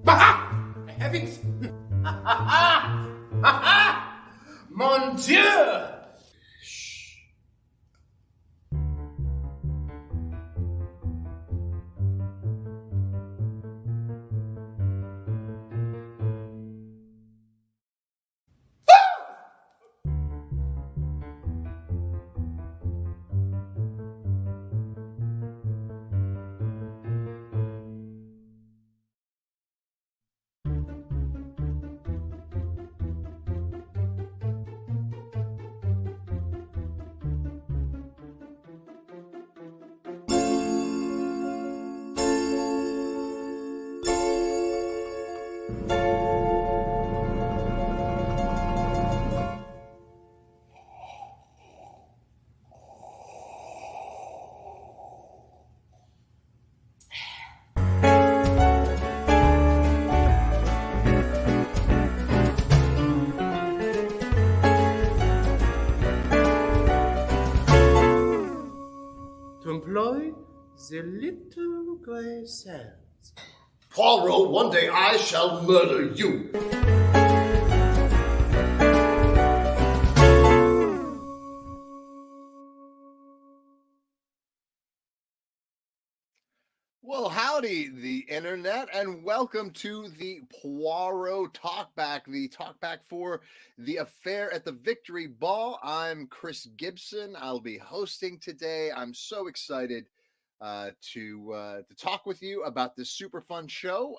Heavens! Mon Dieu! To employ the little grey cells. Poirot, one day I shall murder you. Well, howdy, the internet, and welcome to the Poirot Talkback, the talkback for the affair at the Victory Ball. I'm Chris Gibson. I'll be hosting today. I'm so excited to talk with you about this super fun show.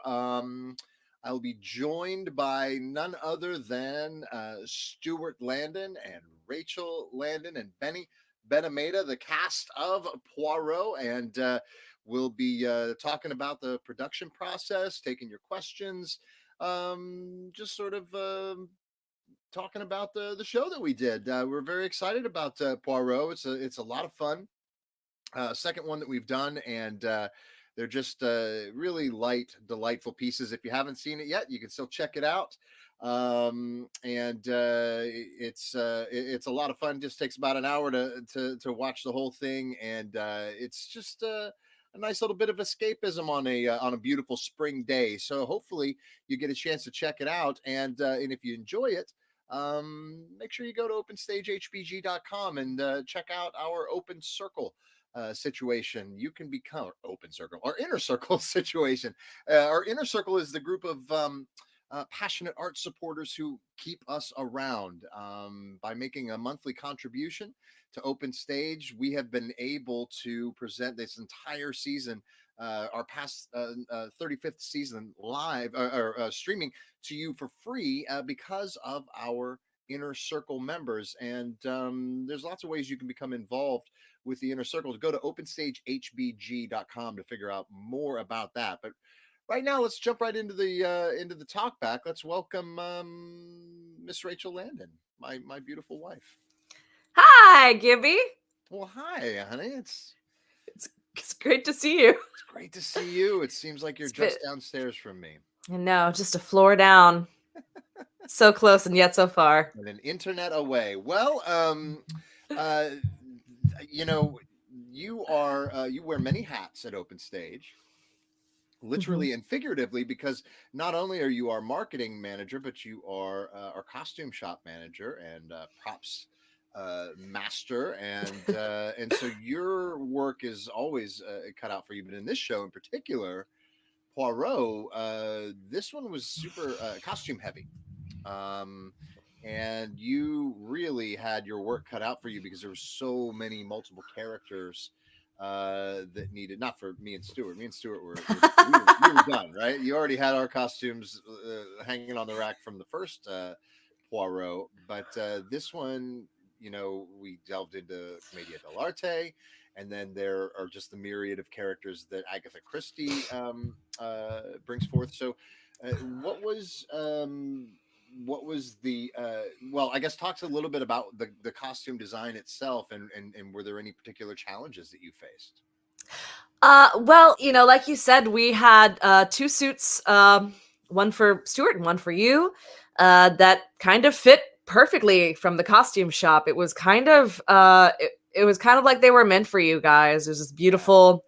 I'll be joined by none other than Stuart Landon and Rachel Landon and Benny Benameda, the cast of Poirot, and we'll be talking about the production process, taking your questions, just sort of talking about the show that we did. We're very excited about Poirot. It's a lot of fun. Second one that we've done, and they're just really light, delightful pieces. If you haven't seen it yet, you can still check it out. And it's a lot of fun. Just takes about an hour to watch the whole thing, and it's just a nice little bit of escapism on a beautiful spring day. So hopefully you get a chance to check it out, and if you enjoy it, make sure you go to openstagehbg.com and check out our open circle situation. You can become open circle or inner circle situation. Our inner circle is the group of passionate art supporters who keep us around. By making a monthly contribution to Open Stage, we have been able to present this entire season, our past 35th season, live or streaming to you for free because of our inner circle members. And there's lots of ways you can become involved with the inner circle. Go to openstagehbg.com to figure out more about that. But right now, let's jump right into the talk back. Let's welcome Miss Rachel Landon, my beautiful wife. Hi, Gibby. Well, hi, honey. It's great to see you. It's great to see you. It seems like you're just downstairs from me. I know, just a floor down. So close and yet so far. And an internet away. Well, you know, you wear many hats at Open Stage, literally and figuratively, because not only are you our marketing manager, but you are our costume shop manager and props master, and so your work is always cut out for you. But in this show in particular, Poirot, this one was super costume heavy. And you really had your work cut out for you because there were so many multiple characters that needed, not for me and Stuart. Me and Stuart we were done, right? You already had our costumes hanging on the rack from the first Poirot, but this one, you know, we delved into Commedia dell'arte, and then there are just the myriad of characters that Agatha Christie brings forth. So what was the well, I guess talk a little bit about the costume design itself, and were there any particular challenges that you faced? Well, you know, like you said, we had two suits, one for Stuart and one for you, that kind of fit perfectly from the costume shop. It was kind of it was kind of like they were meant for you guys. There's this beautiful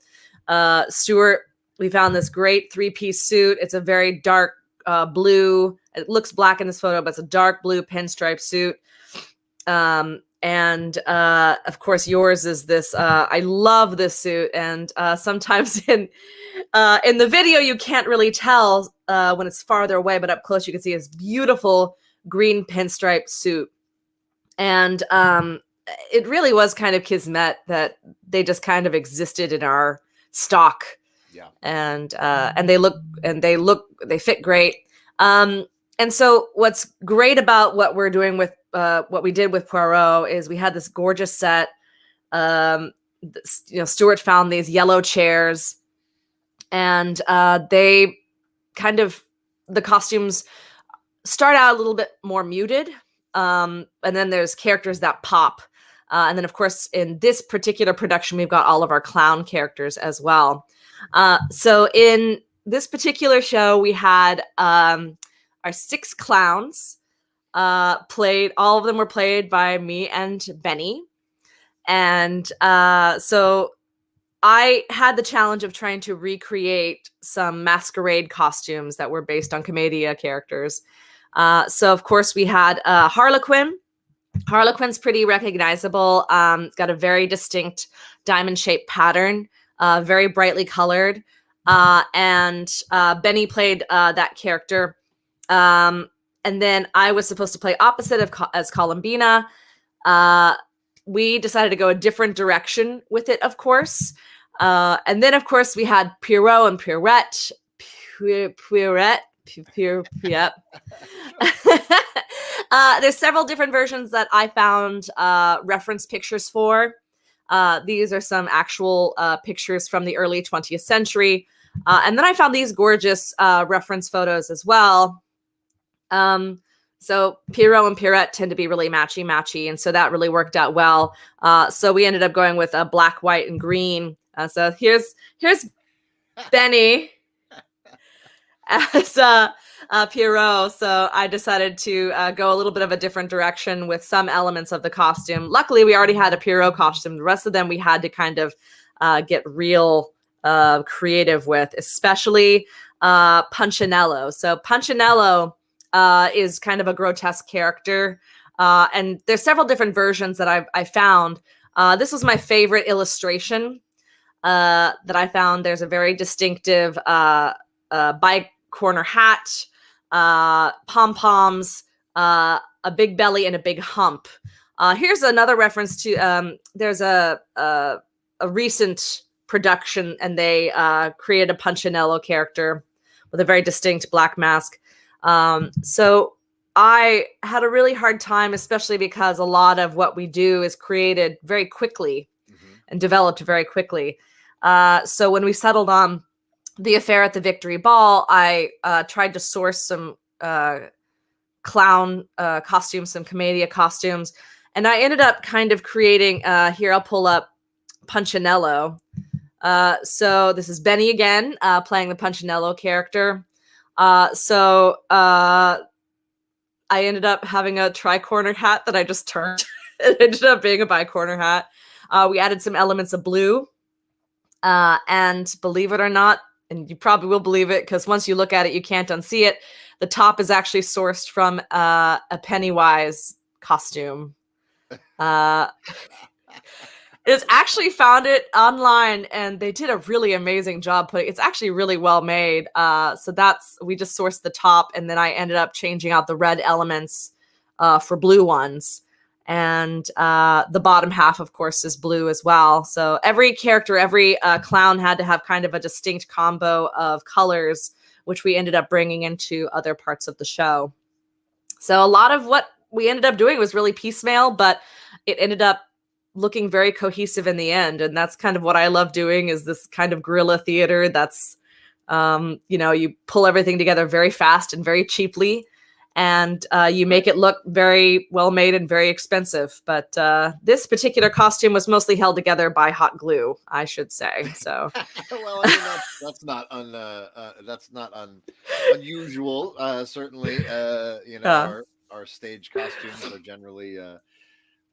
Stuart we found this great 3-piece suit. It's a very dark blue. It looks black in this photo, but it's a dark blue pinstripe suit. And of course, yours is this. I love this suit, and sometimes in the video you can't really tell when it's farther away, but up close you can see this beautiful green pinstripe suit. And it really was kind of kismet that they just kind of existed in our stock. Yeah. And they fit great. And so what's great about what we're doing with what we did with Poirot is we had this gorgeous set. Stuart found these yellow chairs, and the costumes start out a little bit more muted. And then there's characters that pop. And then, of course, in this particular production, we've got all of our clown characters as well. So in this particular show, we had our 6 clowns played. All of them were played by me and Benny. And so I had the challenge of trying to recreate some masquerade costumes that were based on Commedia characters. So, of course, we had Harlequin. Harlequin's pretty recognizable. It's got a very distinct diamond-shaped pattern, very brightly colored. And Benny played that character. And then I was supposed to play opposite as Columbina. We decided to go a different direction with it, of course. And then, of course, we had Poirot and Pierrette. Yep. There's several different versions that I found reference pictures for. These are some actual pictures from the early 20th century. And then I found these gorgeous reference photos as well. So Poirot and Pierrette tend to be really matchy-matchy, and so that really worked out well. So we ended up going with black, white, and green. So here's Benny as Poirot. So I decided to go a little bit of a different direction with some elements of the costume. Luckily, we already had a Poirot costume. The rest of them we had to kind of get real creative with, especially Punchinello. So Punchinello is kind of a grotesque character. And there's several different versions that I found. This was my favorite illustration that I found. There's a very distinctive bi-corner hat, pom-poms, a big belly, and a big hump. Here's another reference to, there's a recent production, and they created a Punchinello character with a very distinct black mask. So I had a really hard time, especially because a lot of what we do is created very quickly and developed very quickly. So when we settled on the affair at the Victory Ball, I tried to source some clown costumes, some Commedia costumes, and I ended up kind of creating, here I'll pull up Punchinello. So this is Benny again, playing the Punchinello character. So I ended up having a tri-corner hat that I just turned. It ended up being a bi-corner hat. We added some elements of blue. And believe it or not, and you probably will believe it because once you look at it, you can't unsee it. The top is actually sourced from a Pennywise costume. It's actually found it online, and they did a really amazing job putting. It's actually really well made. So we just sourced the top, and then I ended up changing out the red elements for blue ones, and the bottom half, of course, is blue as well. So every character, every clown had to have kind of a distinct combo of colors, which we ended up bringing into other parts of the show. So a lot of what we ended up doing was really piecemeal, but it ended up looking very cohesive in the end. And that's kind of what I love doing, is this kind of guerrilla theater that's, you pull everything together very fast and very cheaply, and you make it look very well made and very expensive. But this particular costume was mostly held together by hot glue, I should say. So, well, I mean, that's not unusual. Certainly, our stage costumes are generally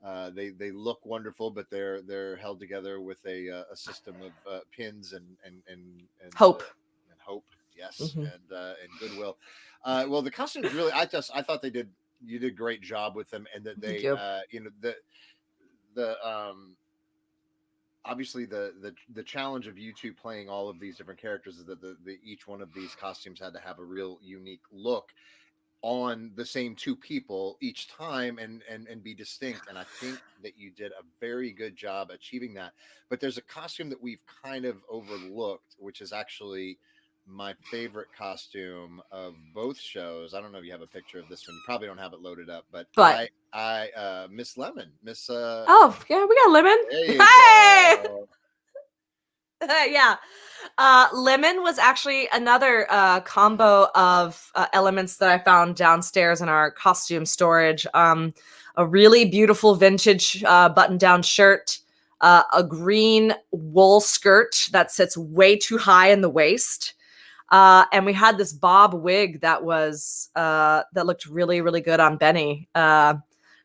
They look wonderful, but they're held together with a system of pins and Hope. and hope. Yes, Mhm. and goodwill. Well, the costumes really, I thought you did a great job with them, and that Thank they, you. the obviously the challenge of you two playing all of these different characters is that the each one of these costumes had to have a real unique look on the same two people each time, and be distinct, and I think that you did a very good job achieving that. But there's a costume that we've kind of overlooked, which is actually my favorite costume of both shows. I don't know if you have a picture of this one. You probably don't have it loaded up, but But I Miss Lemon, Miss oh yeah, we got lemon. there you Hey. go. Yeah. Lemon was actually another combo of elements that I found downstairs in our costume storage. A really beautiful vintage button-down shirt, a green wool skirt that sits way too high in the waist, and we had this bob wig that was that looked really, really good on Benny.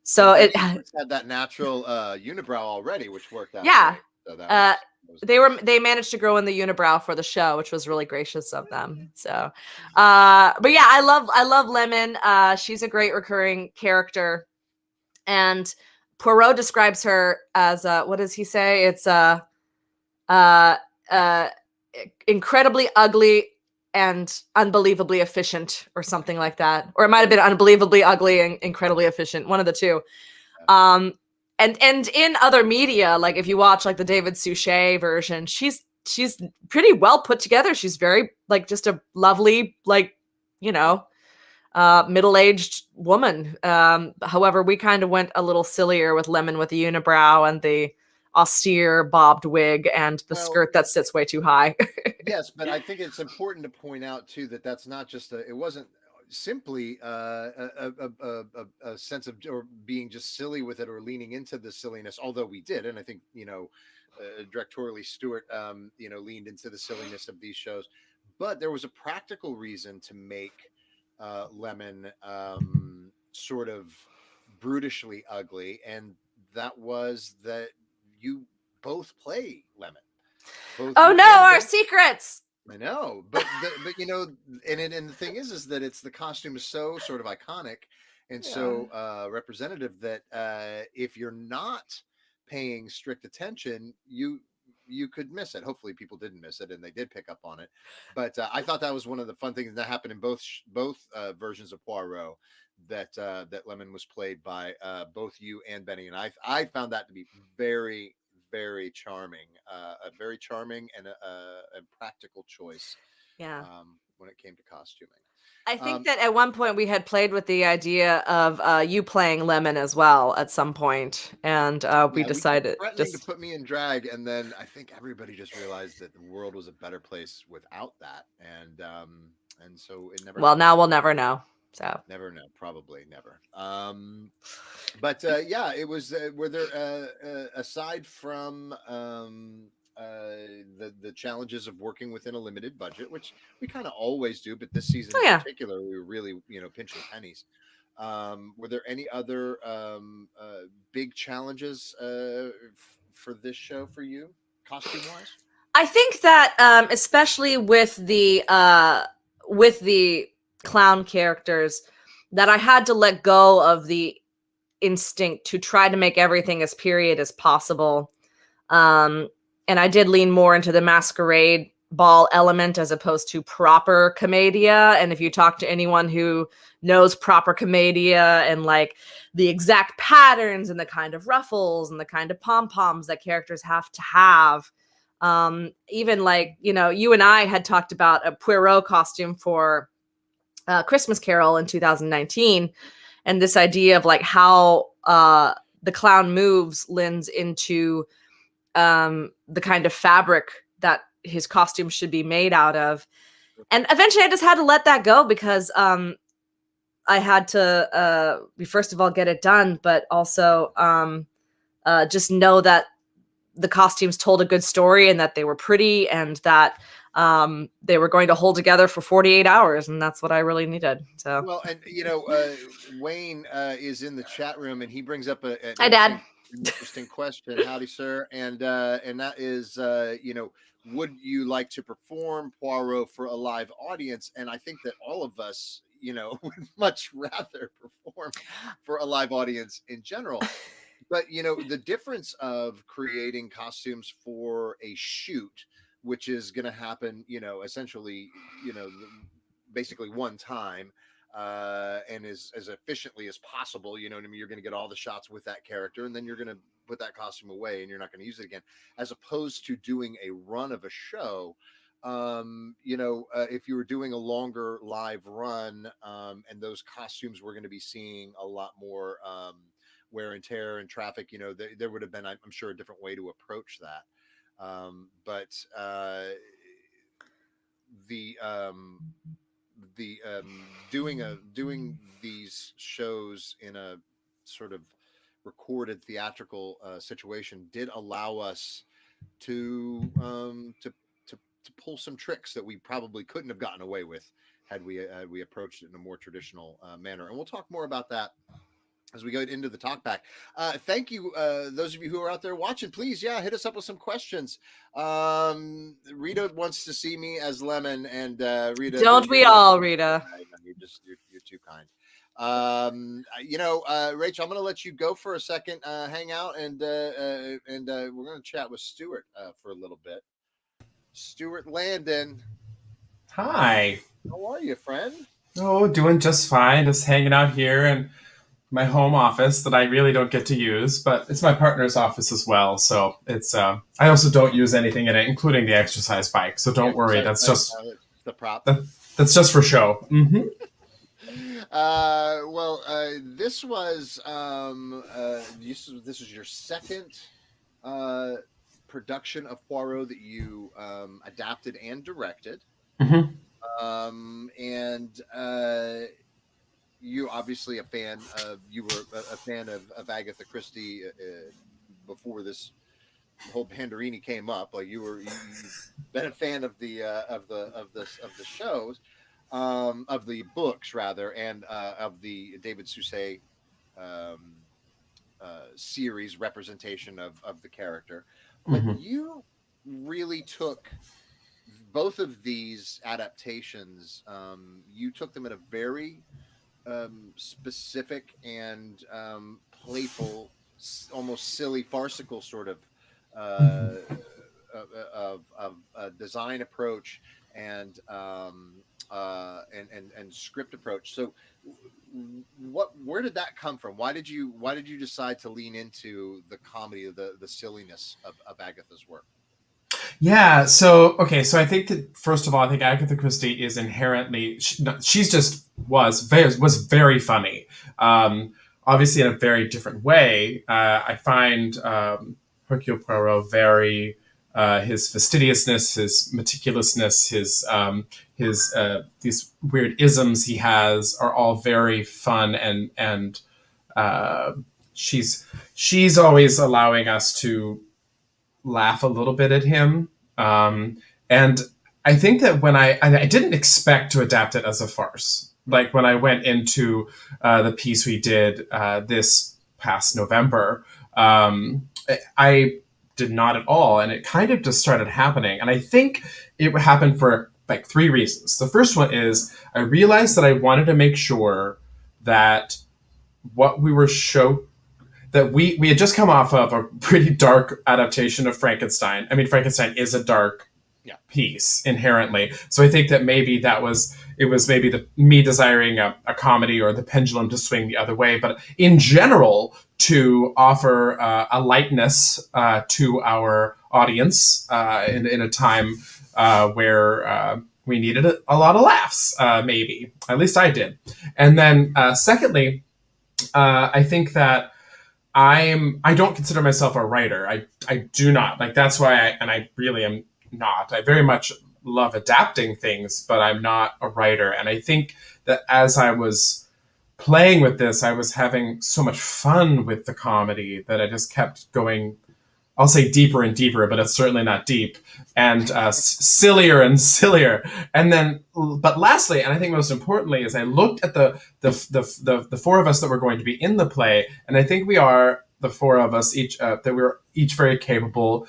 So And it, Benny had that natural unibrow already, which worked out yeah. great. So that was nice. They managed to grow in the unibrow for the show, which was really gracious of them. So but yeah, I love Lemon. She's a great recurring character, and Poirot describes her as what does he say? It's uh uh incredibly ugly and unbelievably efficient, or something like that, or it might have been unbelievably ugly and incredibly efficient, one of the two. um and in other media, like if you watch like the David Suchet version, she's pretty well put together. She's very like just a lovely, like, you know, middle-aged woman. However, we kind of went a little sillier with Lemon, with the unibrow and the austere bobbed wig and the Well, skirt that sits way too high. yes, but I think it's important to point out too that that's not just it wasn't simply a sense of or being just silly with it or leaning into the silliness, although we did, and I think directorially Stewart leaned into the silliness of these shows, but there was a practical reason to make Lemon sort of brutishly ugly, and that was that you both play Lemon. Both Oh you no, and our Ben. secrets. I know, but and the thing is that it's the costume is so sort of iconic and so representative that if you're not paying strict attention, you could miss it. Hopefully, people didn't miss it and they did pick up on it. But I thought that was one of the fun things that happened in both versions of Poirot. That Lemon was played by both you and Benny, and I found that to be very, very charming, a very charming and a practical choice. Yeah. When it came to costuming, I think that at one point we had played with the idea of you playing Lemon as well at some point, and we we kept decided threatening to just put me in drag, and then I think everybody just realized that the world was a better place without that, and so it never. well, happened. now we'll never know. So Never know, probably never. But yeah, it was. Were there aside from the challenges of working within a limited budget, which we kind of always do, but this season in particular, we were really pinching pennies. Were there any other big challenges for this show for you, costume wise? I think that especially with the clown characters, that I had to let go of the instinct to try to make everything as period as possible. And I did lean more into the masquerade ball element as opposed to proper commedia. And if you talk to anyone who knows proper commedia and like the exact patterns and the kind of ruffles and the kind of pom-poms that characters have to have, even like, you and I had talked about a Poirot costume for Christmas Carol in 2019, and this idea of like how the clown moves lends into the kind of fabric that his costume should be made out of. And eventually I just had to let that go because I had to first of all get it done, but also just know that the costumes told a good story and that they were pretty, and that they were going to hold together for 48 hours, and that's what I really needed. So, well, and Wayne is in the chat room, and he brings up an hi, Dad. interesting question. Howdy, sir, and that is, would you like to perform Poirot for a live audience? And I think that all of us, would much rather perform for a live audience in general. But the difference of creating costumes for a shoot, which is going to happen, essentially, basically one time, and as efficiently as possible. You know what I mean? You're going to get all the shots with that character, and then you're going to put that costume away, and you're not going to use it again. As opposed to doing a run of a show, if you were doing a longer live run, and those costumes were going to be seeing a lot more wear and tear and traffic, there would have been, I'm sure, a different way to approach that. But doing these shows in a sort of recorded theatrical situation did allow us to pull some tricks that we probably couldn't have gotten away with had we approached it in a more traditional manner. And we'll talk more about that as we go into the talkback. Thank you, those of you who are out there watching. Please, hit us up with some questions. Rita wants to see me as Lemon, and Rita, don't we all, Rita? You're too kind. Rachel, I'm going to let you go for a second, hang out, and we're going to chat with Stuart for a little bit. Stuart Landon. Hi. How are you, friend? Oh, doing just fine. Just hanging out here in my home office that I really don't get to use, but it's my partner's office as well. So it's I also don't use anything in it, including the exercise bike. So don't worry. That's just the prop. That's just for show. Mm-hmm. This was this was your second production of Poirot that you adapted and directed. Mm-hmm. You obviously you were a fan of Agatha Christie before this whole Panderini came up. Like you've been a fan of the shows, of the books rather, and of the David Suchet series representation of the character. But you really took both of these adaptations. You took them in a very specific and playful, almost silly, farcical sort of design approach and script approach. So, where did that come from? Why did you decide to lean into the comedy, the silliness of Agatha's work? Yeah. So I think that first of all, I think Agatha Christie is inherently was very funny. Obviously, in a very different way. I find Hercule Poirot very his fastidiousness, his meticulousness, his these weird isms he has are all very fun, and she's always allowing us to laugh a little bit at him. And I think that when I didn't expect to adapt it as a farce. Like when I went into the piece we did this past November, I did not at all. And it kind of just started happening. And I think it happened for like three reasons. The first one is I realized that I wanted to make sure that what we were that we had just come off of a pretty dark adaptation of Frankenstein. I mean, Frankenstein is a dark piece inherently. So I think that maybe it was maybe me desiring a comedy or the pendulum to swing the other way. But in general, to offer a lightness to our audience in a time where we needed a lot of laughs, maybe. At least I did. And then secondly, I think that I don't consider myself a writer. I do not. Like that's why I really am not. I very much love adapting things, but I'm not a writer. And I think that as I was playing with this, I was having so much fun with the comedy that I just kept going I'll say deeper and deeper, but it's certainly not deep, and sillier and sillier. And then, but lastly, and I think most importantly, is I looked at the four of us that were going to be in the play, and I think we are the four of us each that we're each very capable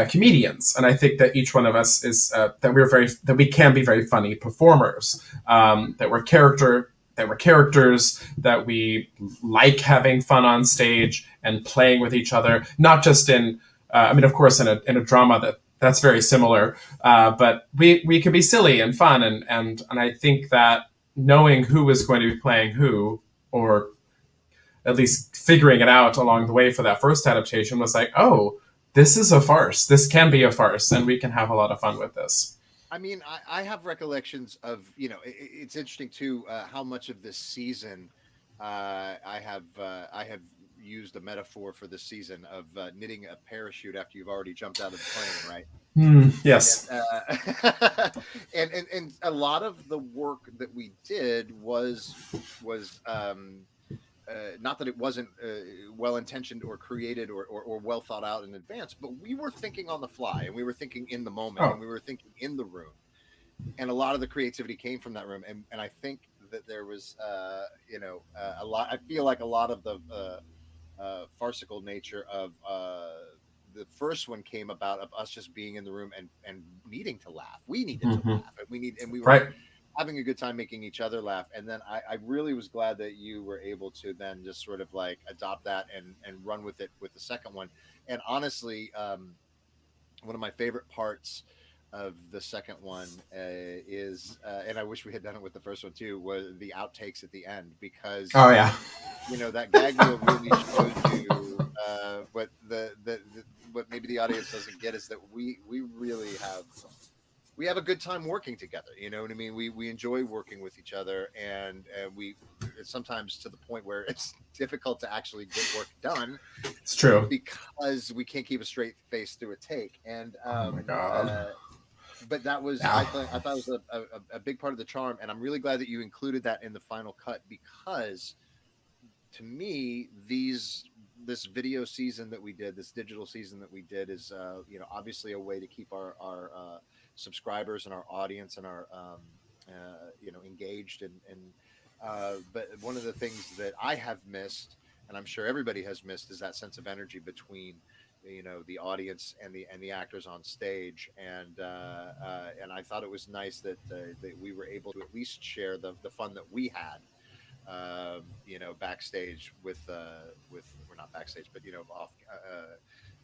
comedians, and I think that each one of us is that we can be very funny performers. That we're characters, that we like having fun on stage and playing with each other, not just in, of course, in a drama that's very similar, but we can be silly and fun, and I think that knowing who is going to be playing who, or at least figuring it out along the way for that first adaptation, was like, oh, this is a farce. This can be a farce, and we can have a lot of fun with this. I mean, I have recollections of, it's interesting too, how much of this season I have used a metaphor for this season of knitting a parachute after you've already jumped out of the plane, right? Yes. And a lot of the work that we did was not that it wasn't well intentioned or created or well thought out in advance, but we were thinking on the fly, and we were thinking in the moment, and we were thinking in the room, and a lot of the creativity came from that room. And I think that there was a lot. I feel like a lot of the farcical nature of the first one came about of us just being in the room and needing to laugh. We needed to laugh, and we were right. having a good time making each other laugh. And then I really was glad that you were able to then just sort of like adopt that and run with it with the second one. And honestly, one of my favorite parts of the second one is, and I wish we had done it with the first one too, was the outtakes at the end, because that gag reel really shows you what maybe the audience doesn't get is that we really have a good time working together. You know what I mean? We enjoy working with each other, and we sometimes to the point where it's difficult to actually get work done. It's true, because we can't keep a straight face through a take. And oh my God. But that was I thought it was a big part of the charm, and I'm really glad that you included that in the final cut, because to me this video season that we did, this digital season that we did, is obviously a way to keep our subscribers and our audience and our engaged, and but one of the things that I have missed, and I'm sure everybody has missed, is that sense of energy between the audience and the actors on stage. And I thought it was nice that we were able to at least share the fun that we had backstage with we're not backstage, but off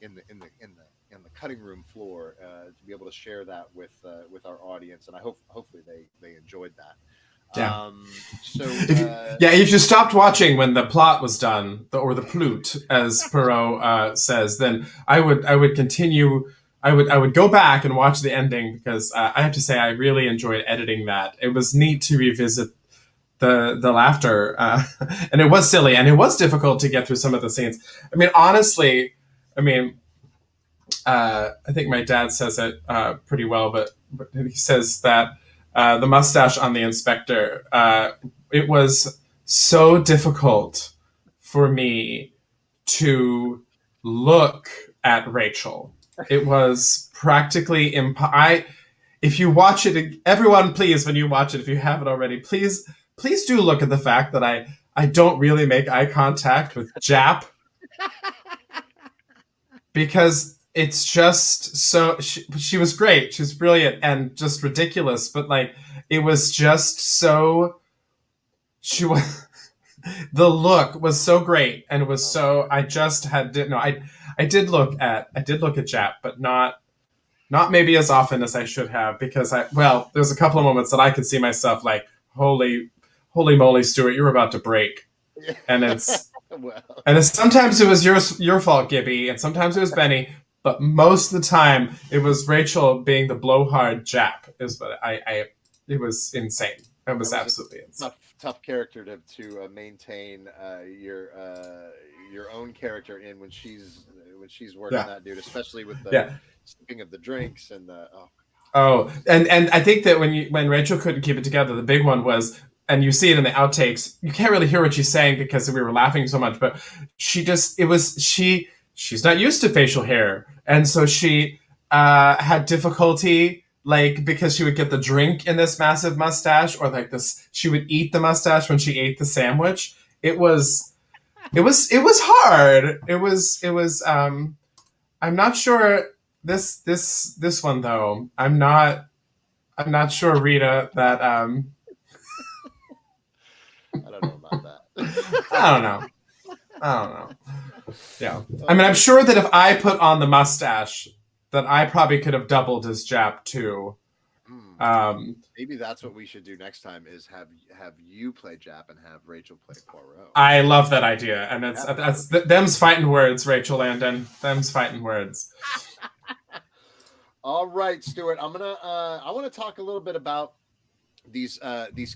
in the cutting room floor, to be able to share that with our audience. And I hopefully they enjoyed that. Yeah. If you stopped watching when the plot was done, or the plot, as Poirot says, then I would continue. I would go back and watch the ending, because I have to say I really enjoyed editing that. It was neat to revisit the laughter, and it was silly, and it was difficult to get through some of the scenes. I mean, honestly, I think my dad says it pretty well, but he says that the mustache on the inspector, it was so difficult for me to look at Rachel. It was practically if you watch it, everyone, please, when you watch it, if you haven't already, please do look at the fact that I don't really make eye contact with Jap, because it's just so she was great, she was brilliant and just ridiculous, but like it was just so the look was so great, and it was so I did look at Jap, but not maybe as often as I should have, because there's a couple of moments that I could see myself like, holy moly, Stuart, you're about to break. And it's and sometimes it was your fault, Gibby, and sometimes it was Benny, but most of the time it was Rachel being the blowhard Jap. It was insane. It was absolutely insane. Tough character to maintain your own character in when she's working that dude, especially with the sipping of the drinks and the and I think that when Rachel couldn't keep it together, the big one was, and you see it in the outtakes, you can't really hear what she's saying because we were laughing so much, but she she's not used to facial hair, and so she had difficulty, like, because she would get the drink in this massive mustache, or like this, she would eat the mustache when she ate the sandwich. It was hard. It was. I'm not sure this one though. I'm not sure, Rita, that I don't know about that. I don't know. Yeah. I mean, I'm sure that if I put on the mustache, that I probably could have doubled as Jap too. Maybe that's what we should do next time: is have you play Jap and have Rachel play Poirot. I love that idea, and that's them's fighting words, Rachel Landon. Them's fighting words. All right, Stuart. I want to talk a little bit about these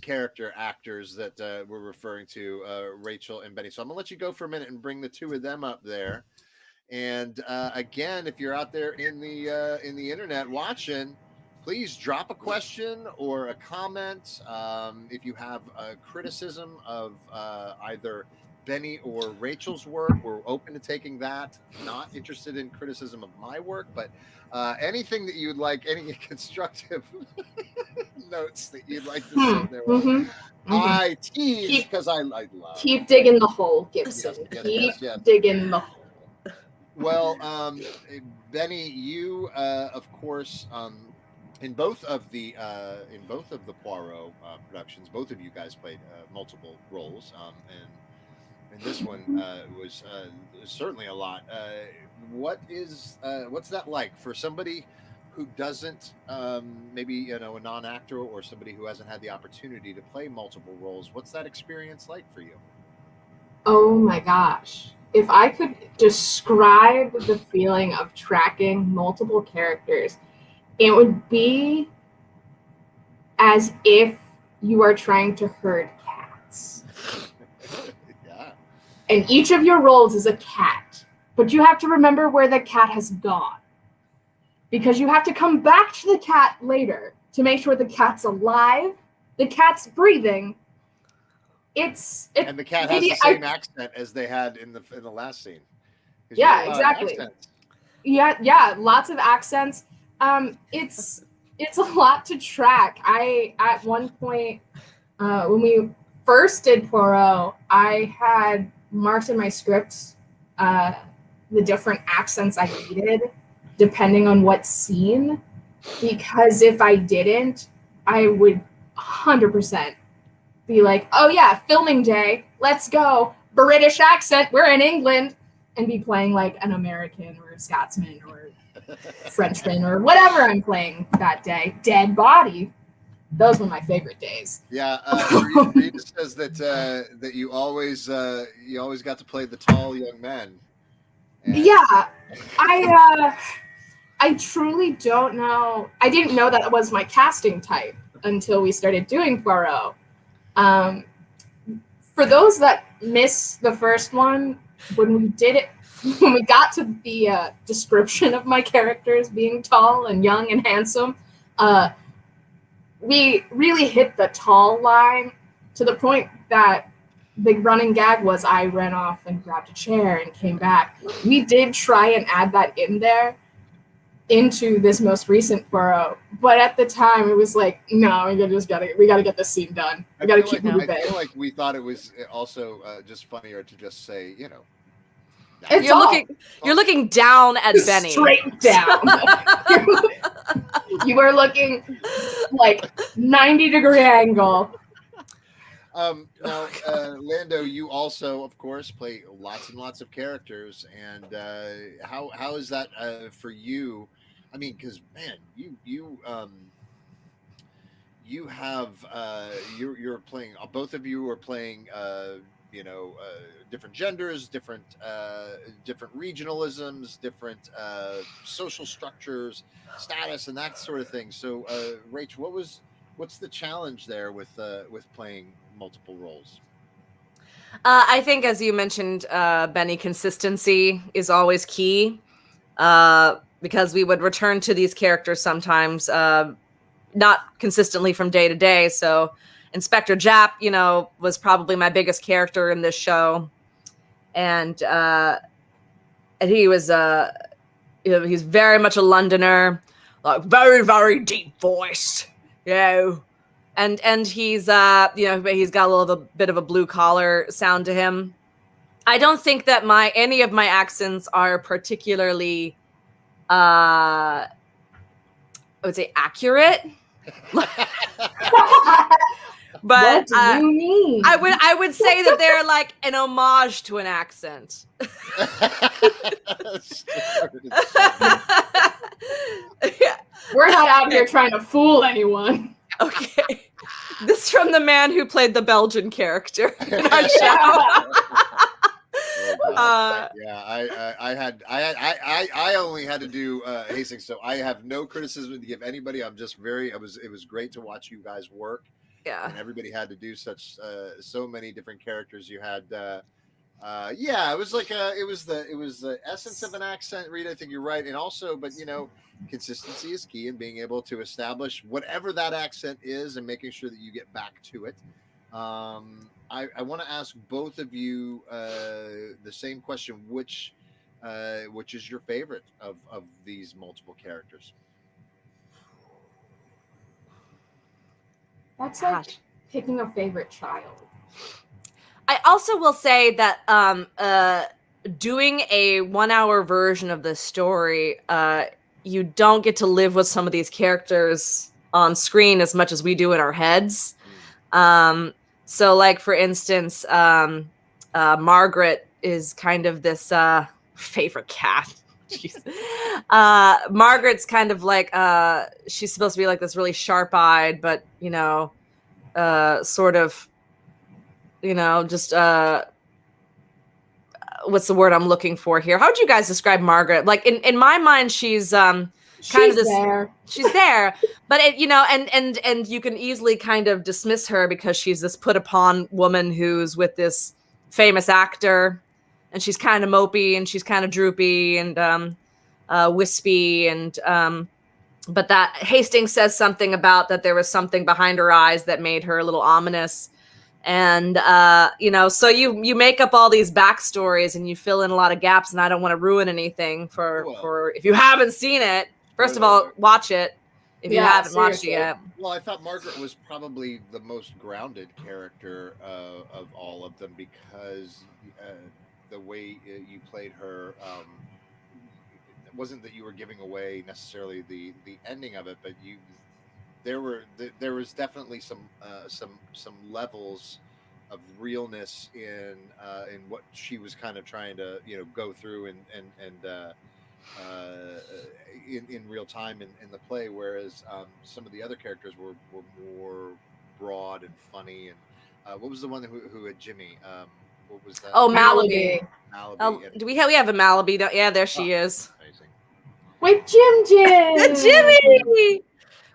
character actors that we're referring to, Rachel and Benny. So I'm gonna let you go for a minute and bring the two of them up there. And again, if you're out there in the internet watching, please drop a question or a comment. If you have a criticism of either Benny or Rachel's work, we're open to taking that. Not interested in criticism of my work, but anything that you'd like, any constructive notes that you'd like to send there. I tease because I love keep digging the hole, Gibson. Yes, keep digging the hole. Well, Benny, you of course in both of the Poirot productions, both of you guys played multiple roles, and this one was certainly a lot. What's that like for somebody who doesn't, maybe a non-actor or somebody who hasn't had the opportunity to play multiple roles? What's that experience like for you? Oh my gosh. If I could describe the feeling of tracking multiple characters, it would be as if you are trying to herd cats. Yeah. And each of your roles is a cat, but you have to remember where the cat has gone, because you have to come back to the cat later to make sure the cat's alive, the cat's breathing. And the cat has the same accent as they had in the last scene. Yeah, exactly. Yeah, lots of accents. It's a lot to track. At one point, when we first did Poirot, I had marked in my script the different accents I needed depending on what scene, because if I didn't, I would 100% be like, oh yeah, filming day, let's go, British accent, we're in England, and be playing like an American or a Scotsman or Frenchman or whatever I'm playing that day. Dead body. Those were my favorite days. Yeah, Rita says that you always got to play the tall young men. And yeah, I truly don't know. I didn't know that was my casting type until we started doing Poirot. For those that missed the first one, when we got to the description of my characters being tall and young and handsome, we really hit the tall line to the point that the running gag was I ran off and grabbed a chair and came back. We did try and add that in there into this most recent Poirot, but at the time it was like, no, we gotta get this scene done. We gotta keep moving. I feel like we thought it was also just funnier to just say, You're looking down at Benny. Straight down. You are looking like 90-degree angle. Now, Lando, you also, of course, play lots and lots of characters, and how is that for you? I mean, because man, you have you're playing. Both of you are playing. Different genders, different regionalisms, different social structures, status, and that sort of thing. So, Rach, what's the challenge there with playing multiple roles? I think, as you mentioned, Benny, consistency is always key, because we would return to these characters sometimes, not consistently from day to day. So Inspector Jap, was probably my biggest character in this show. And he was he's very much a Londoner, like very, very deep voice, and he's he's got a little bit of a blue collar sound to him. I don't think that any of my accents are particularly I would say accurate. But what do you mean? I would say that they're like an homage to an accent. Yeah. We're not out here trying to fool anyone. Okay. This from the man who played the Belgian character in our show. I only had to do Hastings, so I have no criticism to give anybody. I'm just it was great to watch you guys work. Yeah, and everybody had to do so many different characters. You had it was like it was the essence of an accent, Reed. I think you're right, and also, but consistency is key in being able to establish whatever that accent is and making sure that you get back to it. I want to ask both of you the same question: which is your favorite of these multiple characters? That's like picking a favorite child. I also will say that doing a 1 hour version of this story, you don't get to live with some of these characters on screen as much as we do in our heads. So, like, for instance, Margaret is kind of this favorite cat. Margaret's kind of like she's supposed to be like this really sharp-eyed, but sort of just what's the word I'm looking for here? How would you guys describe Margaret? Like in my mind, she's kind of this. She's there, but and you can easily kind of dismiss her because she's this put upon woman who's with this famous actor. And she's kind of mopey and she's kind of droopy and wispy. And but that Hastings says something about that there was something behind her eyes that made her a little ominous. And, so you make up all these backstories and you fill in a lot of gaps. And I don't want to ruin anything for if you haven't seen it. First of all, watch it if you haven't watched it yet. Well, I thought Margaret was probably the most grounded character of all of them because the way you played her, it wasn't that you were giving away necessarily the ending of it, but there was definitely some levels of realness in what she was kind of trying to go through and in real time in the play, whereas some of the other characters were more broad and funny. And what was the one who had Jimmy? What was that? Oh, Malaby. Oh, we have a Malaby? Yeah, there she is. Amazing. With Jim. Jimmy.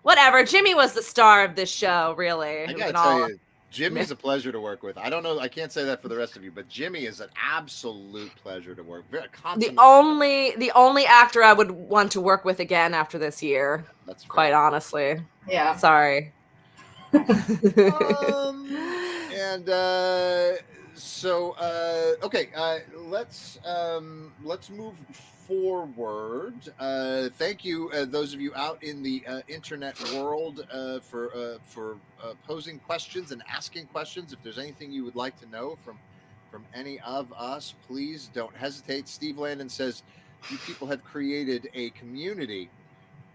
Whatever. Jimmy was the star of this show, really. I gotta tell you, Jimmy's a pleasure to work with. I don't know. I can't say that for the rest of you, but Jimmy is an absolute pleasure to work with. The only actor I would want to work with again after this year. That's fair. Quite honestly. Yeah. Sorry. Okay. Let's move forward. Thank you, those of you out in the internet world, for posing questions and asking questions. If there's anything you would like to know from any of us, please don't hesitate. Steve Landon says, "You people have created a community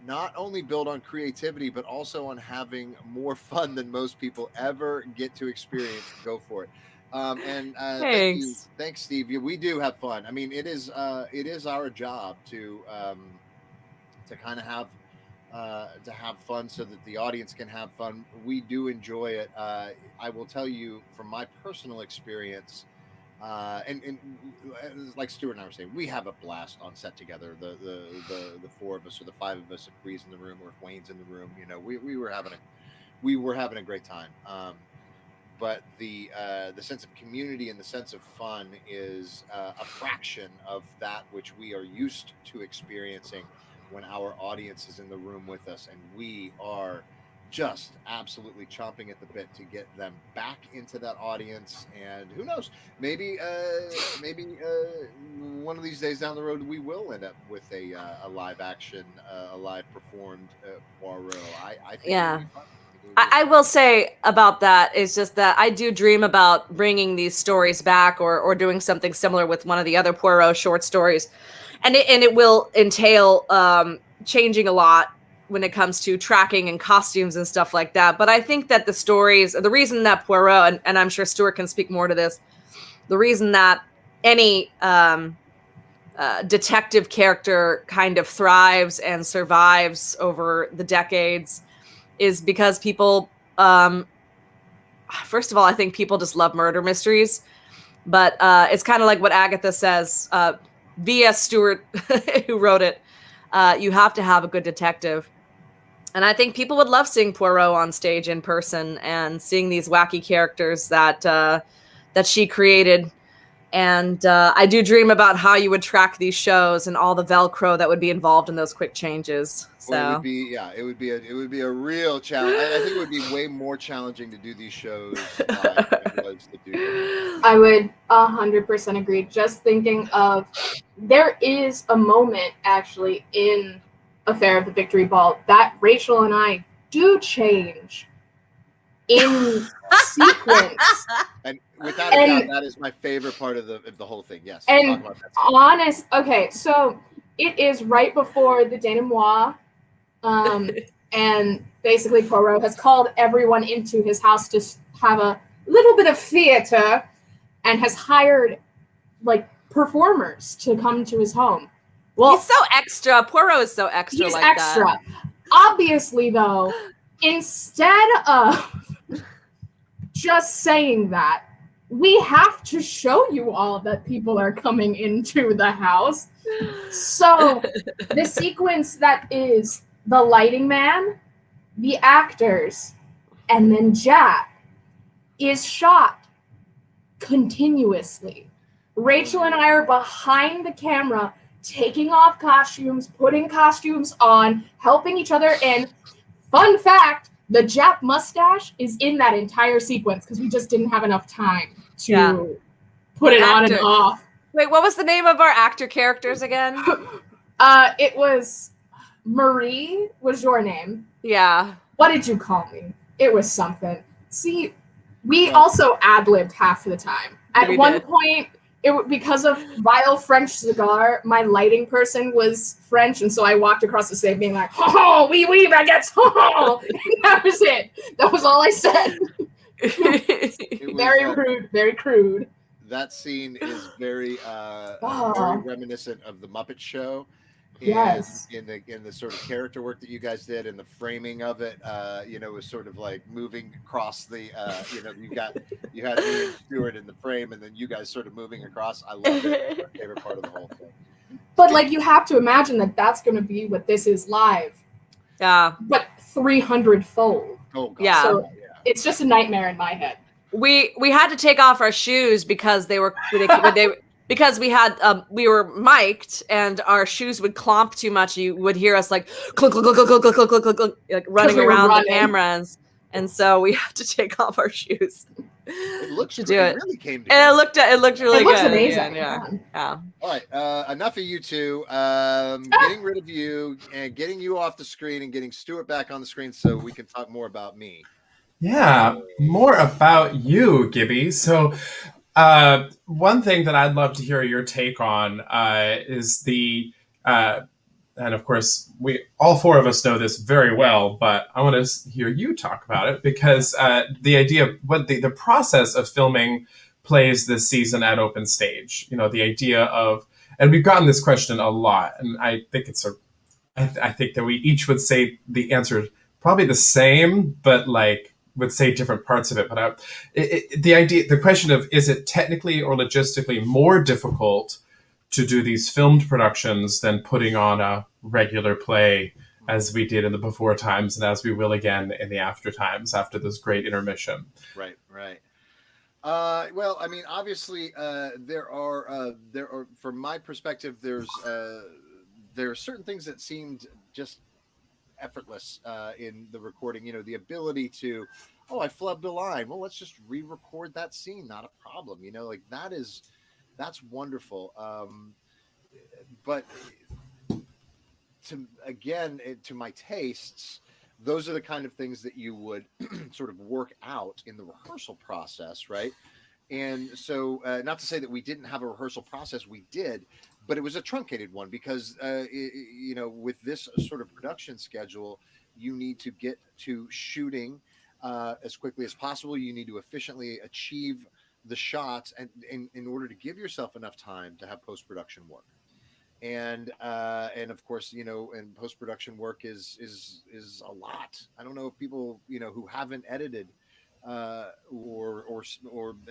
not only built on creativity, but also on having more fun than most people ever get to experience." Go for it. Thanks. Thanks, Steve. We do have fun. I mean, it is our job to kind of have fun so that the audience can have fun. We do enjoy it. I will tell you from my personal experience, and like Stuart and I were saying, we have a blast on set together. The four of us or the five of us, if Bree's in the room or if Wayne's in the room, we were having a great time. But the sense of community and the sense of fun is a fraction of that which we are used to experiencing when our audience is in the room with us, and we are just absolutely chomping at the bit to get them back into that audience. And who knows, maybe one of these days down the road we will end up with a live action, a live performed Poirot. I think it would be fun. I will say about that is just that I do dream about bringing these stories back or doing something similar with one of the other Poirot short stories, and it will entail changing a lot when it comes to tracking and costumes and stuff like that. But I think that the stories, the reason that Poirot, and I'm sure Stuart can speak more to this, the reason that any detective character kind of thrives and survives over the decades is because people, first of all, I think people just love murder mysteries. But it's kind of like what Agatha says, V.S. Stewart, who wrote it, you have to have a good detective. And I think people would love seeing Poirot on stage in person and seeing these wacky characters that she created. And I do dream about how you would track these shows and all the Velcro that would be involved in those quick changes. So well, it would be a real challenge. I think it would be way more challenging to do these shows live than it was to do them. I would 100% agree. Just thinking of, there is a moment actually in Affair of the Victory Ball that Rachel and I do change in sequence. And without a doubt, that is my favorite part of the whole thing. Yes. And okay, so it is right before the denouement, and basically Poirot has called everyone into his house to have a little bit of theater, and has hired like performers to come to his home. Well, he's so extra. Poirot is so extra. He's like extra. That. Obviously, though, instead of just saying that, we have to show you all that people are coming into the house. So the sequence that is the lighting man, the actors, and then Jack is shot continuously. Rachel and I are behind the camera, taking off costumes, putting costumes on, helping each other. And fun fact, the Jap mustache is in that entire sequence because we just didn't have enough time to put it on and off. Wait, what was the name of our actor characters again? It was Marie was your name. Yeah. What did you call me? It was something. See, we also ad-libbed half the time. At one point, because of Vile French Cigar, my lighting person was French, and so I walked across the stage being like, "Oh, oui, baguettes, oh!" That was it. That was all I said. Very rude, very crude. That scene is very very reminiscent of the Muppet Show. Yes. In the sort of character work that you guys did and the framing of it, was sort of like moving across the, you had me and Stuart in the frame, and then you guys sort of moving across. I love it. My favorite part of the whole thing. But like, you have to imagine that that's going to be what this is live. Yeah. But 300-fold. Oh God. Yeah. So it's just a nightmare in my head. We had to take off our shoes because because we were mic'd and our shoes would clomp too much. You would hear us like clunk, clunk, clunk, clunk, clunk, clunk, clunk, like running around the cameras, and so we had to take off our shoes. It looks to do it. Really came and it looked really good. Amazing. Yeah. All right. Enough of you two. Getting rid of you and getting you off the screen and getting Stuart back on the screen so we can talk more about me. Yeah, more about you, Gibby. So, one thing that I'd love to hear your take on is and of course, all four of us know this very well, but I want to hear you talk about it because the idea of what the process of filming plays this season at Open Stage. The idea of, and we've gotten this question a lot, and I think I think that we each would say the answer is probably the same, but would say different parts of it. But the question of, is it technically or logistically more difficult to do these filmed productions than putting on a regular play as we did in the before times and as we will again in the after times after this great intermission? Right. Well, I mean, obviously, there are from my perspective, there are certain things that seemed just effortless in the recording. You know, the ability to, oh, I flubbed a line. Well, let's just re-record that scene. Not a problem. You know, like that's wonderful. But to my tastes, those are the kind of things that you would sort of work out in the rehearsal process, right? And so, not to say that we didn't have a rehearsal process, we did, but it was a truncated one because, you know, with this sort of production schedule, you need to get to shooting as quickly as possible. You need to efficiently achieve the shots, and in order to give yourself enough time to have post-production work. And of course, you know, and post-production work is a lot. I don't know if people, you know, who haven't edited or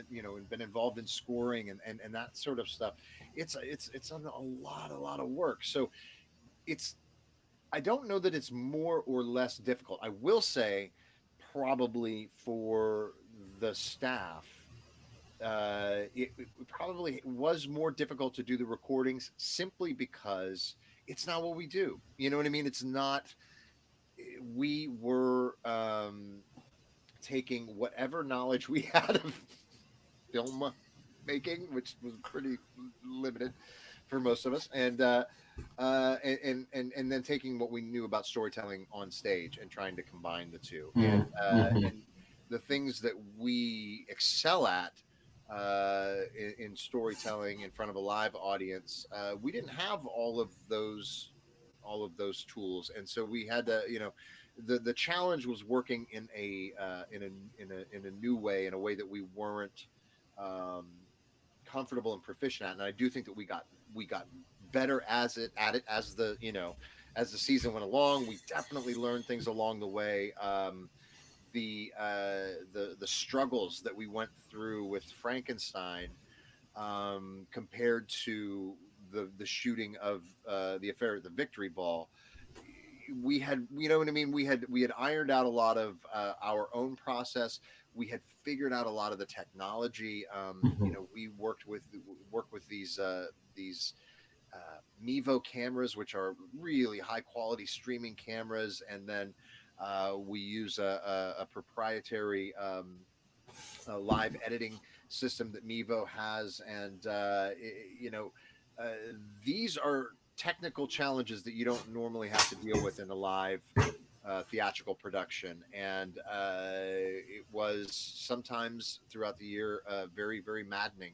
you know, been involved in scoring and that sort of stuff, it's a lot of work. So it's, I don't know that it's more or less difficult. I will say probably for the staff, it probably was more difficult to do the recordings simply because it's not what we do. You know what I mean? It's not, we were taking whatever knowledge we had of film making, which was pretty limited for most of us, and then taking what we knew about storytelling on stage and trying to combine the two. And the things that we excel at in storytelling in front of a live audience, we didn't have all of those tools, and so we had to, you know, the challenge was working in a new way, in a way that we weren't comfortable and proficient at. And I do think that we got better at it as the, you know, as the season went along. We definitely learned things along the way. The struggles that we went through with Frankenstein compared to the shooting of the Affair at the Victory Ball, we had, you know what I mean, we had ironed out a lot of our own process. We had figured out a lot of the technology. You know, we worked with these Mevo cameras, which are really high quality streaming cameras, and then we use a proprietary live editing system that Mevo has, and you know, these are technical challenges that you don't normally have to deal with in a live theatrical production, and it was sometimes throughout the year very, very maddening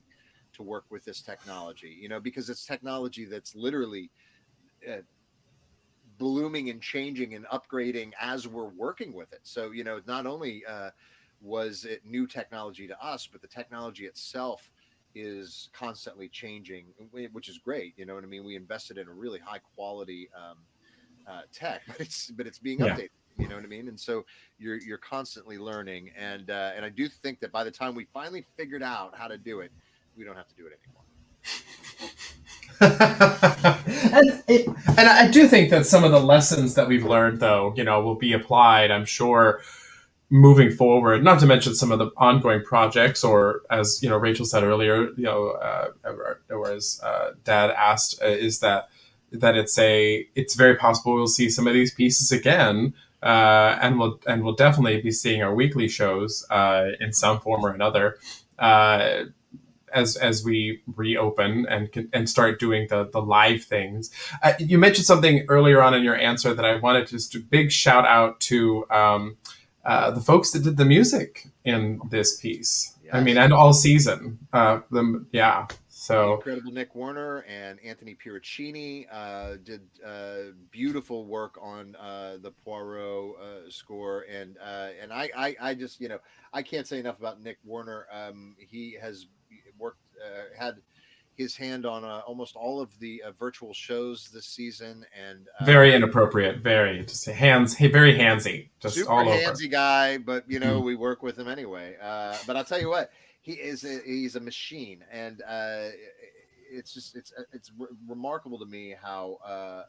to work with this technology, you know, because it's technology that's literally blooming and changing and upgrading as we're working with it. So, you know, not only was it new technology to us, but the technology itself is constantly changing, which is great. You know what I mean? We invested in a really high quality tech, but it's being updated. You know what I mean? And so you're constantly learning, and I do think that by the time we finally figured out how to do it, we don't have to do it anymore. And I do think that some of the lessons that we've learned, though, you know, will be applied, I'm sure, moving forward. Not to mention some of the ongoing projects, or as you know, Rachel said earlier, you know, or as Dad asked, is that it's very possible we'll see some of these pieces again, and we'll definitely be seeing our weekly shows in some form or another. As we reopen and start doing the live things. You mentioned something earlier on in your answer that I wanted to just do a big shout out to the folks that did the music in this piece. Yes. I mean, and all season. So incredible Nick Warner and Anthony Piricini did beautiful work on the Poirot score, and I just, you know, I can't say enough about Nick Warner. He has worked, had his hand on almost all of the virtual shows this season, and very inappropriate, very just very handsy, just super all over. handsy guy, but you know, we work with him anyway. But I'll tell you what, he's a machine, and it's remarkable to me how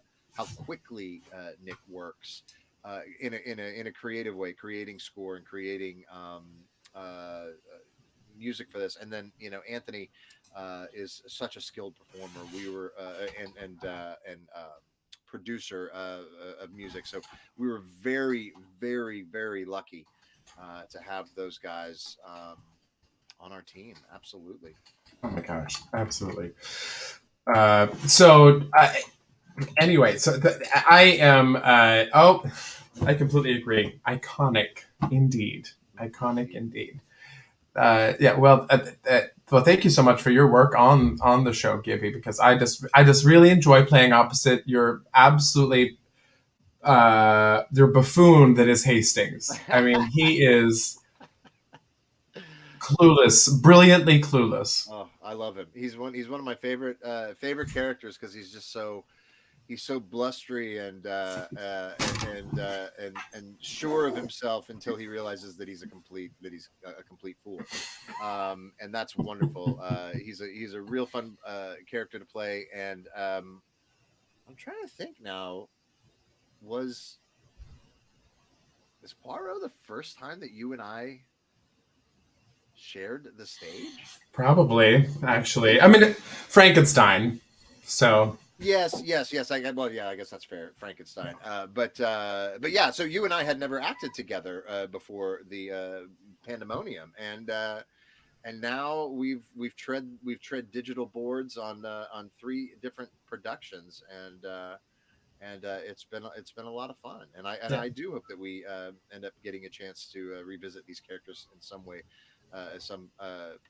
quickly Nick works in a creative way, creating score and creating music for this. And then, you know, Anthony is such a skilled performer. We were producer of music. So we were very, very, very lucky to have those guys on our team. Absolutely. Oh my gosh, absolutely. So anyway, so I am. I completely agree. Iconic indeed. Iconic indeed. Yeah. Well. Well, thank you so much for your work on the show, Gibby, because I just really enjoy playing opposite your absolutely your buffoon that is Hastings. I mean, he is clueless, brilliantly clueless. Oh, I love him. He's one of my favorite characters because he's just so blustery and sure of himself until he realizes that he's a complete fool, and that's wonderful. He's a real fun character to play, and I'm trying to think now. Was Poirot the first time that you and I shared the stage? Probably, actually. I mean, Frankenstein. So Yes. I guess that's fair. Frankenstein. But yeah. So you and I had never acted together before the Pandemonium, and now we've tread digital boards on 3 different productions, and it's been a lot of fun. And I do hope that we end up getting a chance to revisit these characters in some way, at some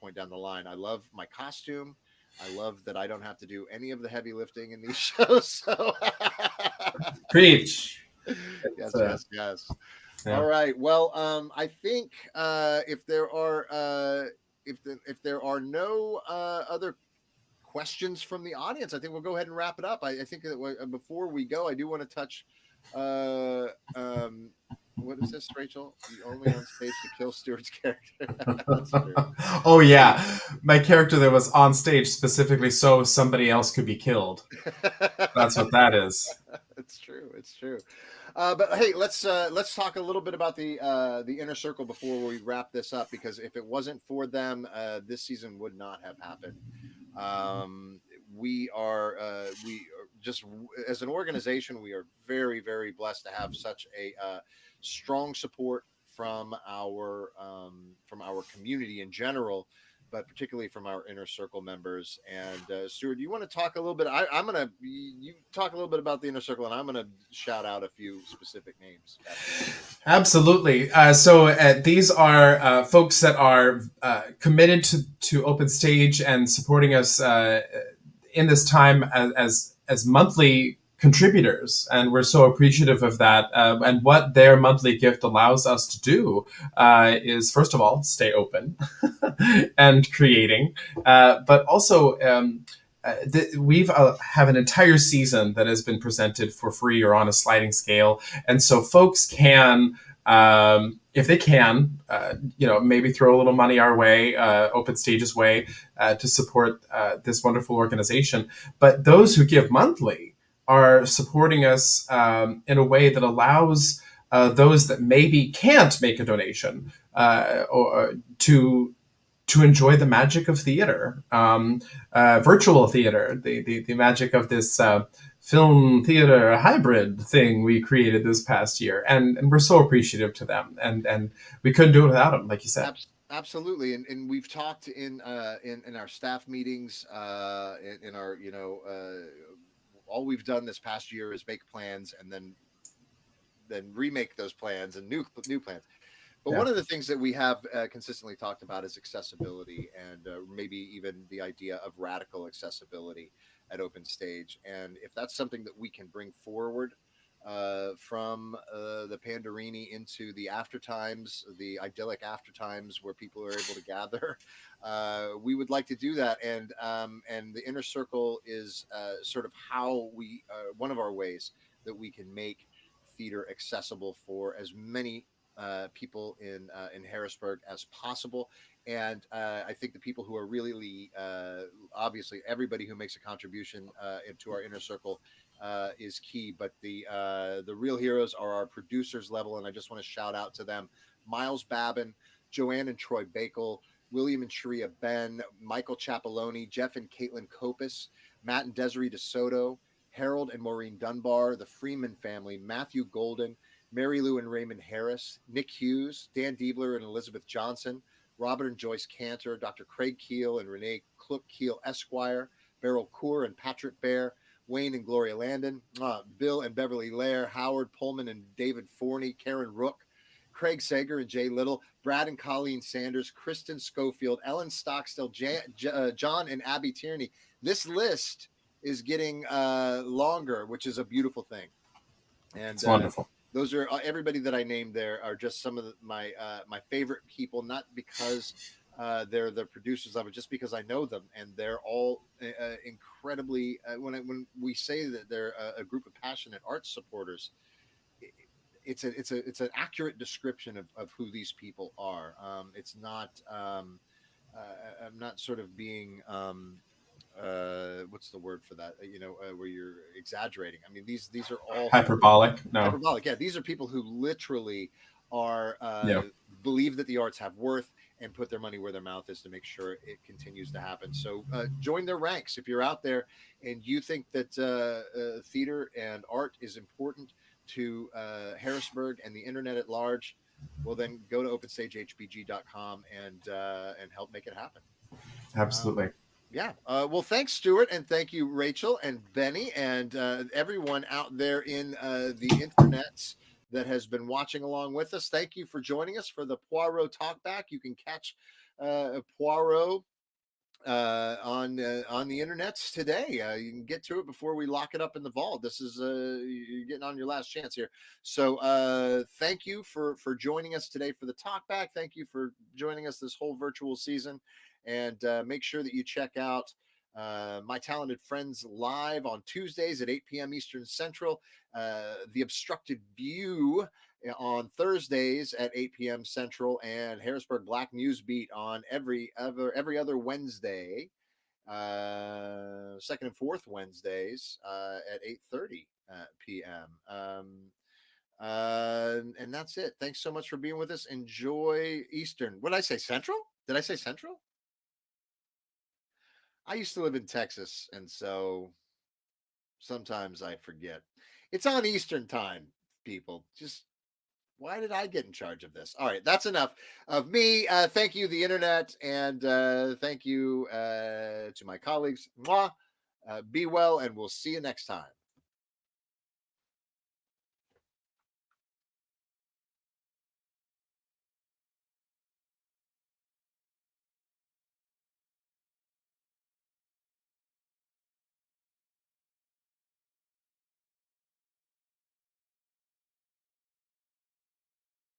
point down the line. I love my costume. I love that I don't have to do any of the heavy lifting in these shows. So preach. Yes. Yeah. All right. Well, I think if there are no other questions from the audience, I think we'll go ahead and wrap it up. I think that before we go, I do want to touch. What is this, Rachel? You only on stage to kill Stuart's character. That's true. Oh yeah, my character that was on stage specifically so somebody else could be killed. That's what that is. It's true. But hey, let's talk a little bit about the inner circle before we wrap this up, because if it wasn't for them, this season would not have happened. We are just, as an organization, we are very, very blessed to have such a strong support from our community in general, but particularly from our inner circle members. And Stuart, do you want to talk a little bit? You talk a little bit about the inner circle, and I'm gonna shout out a few specific names. Absolutely. So these are folks that are committed to Open Stage and supporting us in this time as monthly contributors, and we're so appreciative of that. And what their monthly gift allows us to do is, first of all, stay open and creating, but also we've have an entire season that has been presented for free or on a sliding scale, and so folks can, if they can, maybe throw a little money our way, Open Stage's way, to support this wonderful organization. But those who give monthly are supporting us in a way that allows those that maybe can't make a donation or to enjoy the magic of theater, virtual theater, the magic of this film theater hybrid thing we created this past year, and we're so appreciative to them, and we couldn't do it without them, like you said. Absolutely, and we've talked in our staff meetings, in our all we've done this past year is make plans and then remake those plans and new plans. But one of the things that we have consistently talked about is accessibility, and maybe even the idea of radical accessibility at Open Stage. And if that's something that we can bring forward from the Panderini into the after times, the idyllic after times where people are able to gather, we would like to do that. And the inner circle is sort of how we one of our ways that we can make theater accessible for as many people in Harrisburg as possible. And I think the people who are really obviously everybody who makes a contribution into our inner circle is key, but the real heroes are our producers level, and I just want to shout out to them: Miles Babin, Joanne and Troy Bakel, William and Sharia Ben, Michael Chapeloni, Jeff and Caitlin Copus, Matt and Desiree DeSoto, Harold and Maureen Dunbar, the Freeman family, Matthew Golden, Mary Lou and Raymond Harris, Nick Hughes, Dan Diebler and Elizabeth Johnson, Robert and Joyce Cantor, Dr. Craig Keel and Renee Klook Keel Esquire, Beryl Coor and Patrick Bear, Wayne and Gloria Landon, Bill and Beverly Lair, Howard Pullman and David Forney, Karen Rook, Craig Sager and Jay Little, Brad and Colleen Sanders, Kristen Schofield, Ellen Stockstill, John and Abby Tierney. This list is getting longer, which is a beautiful thing. And it's wonderful. Those are everybody that I named there are just some of my favorite people, not because they're the producers of it, just because I know them, and they're all incredibly. When we say that they're a group of passionate arts supporters, it's an accurate description of who these people are. It's not. I'm not sort of being. What's the word for that? Where you're exaggerating. I mean, these are all hyperbolic. No, hyperbolic. Yeah, these are people who literally are believe that the arts have worth and put their money where their mouth is to make sure it continues to happen. So join their ranks if you're out there and you think that theater and art is important to Harrisburg and the internet at large. Well, then go to openstagehbg.com and help make it happen. Absolutely. Yeah. Well, thanks, Stuart, and thank you, Rachel and Benny, and everyone out there in the internets that has been watching along with us. Thank you for joining us for the Poirot Talkback. You can catch Poirot on the internets today. You can get to it before we lock it up in the vault. This is you're getting on your last chance here. So thank you for joining us today for the Talkback. Thank you for joining us this whole virtual season. And make sure that you check out My Talented Friends live on Tuesdays at 8 p.m. Eastern Central. The Obstructed View on Thursdays at 8 p.m. Central, and Harrisburg Black News Beat on every other Wednesday, second and fourth Wednesdays at 8:30 p.m. And that's it. Thanks so much for being with us. Enjoy Eastern. What did I say? Central? Did I say Central? I used to live in Texas, and so sometimes I forget. It's on Eastern time, people. Just why did I get in charge of this? All right, that's enough of me. Thank you, the internet, and thank you to my colleagues. Mwah. Be well, and we'll see you next time.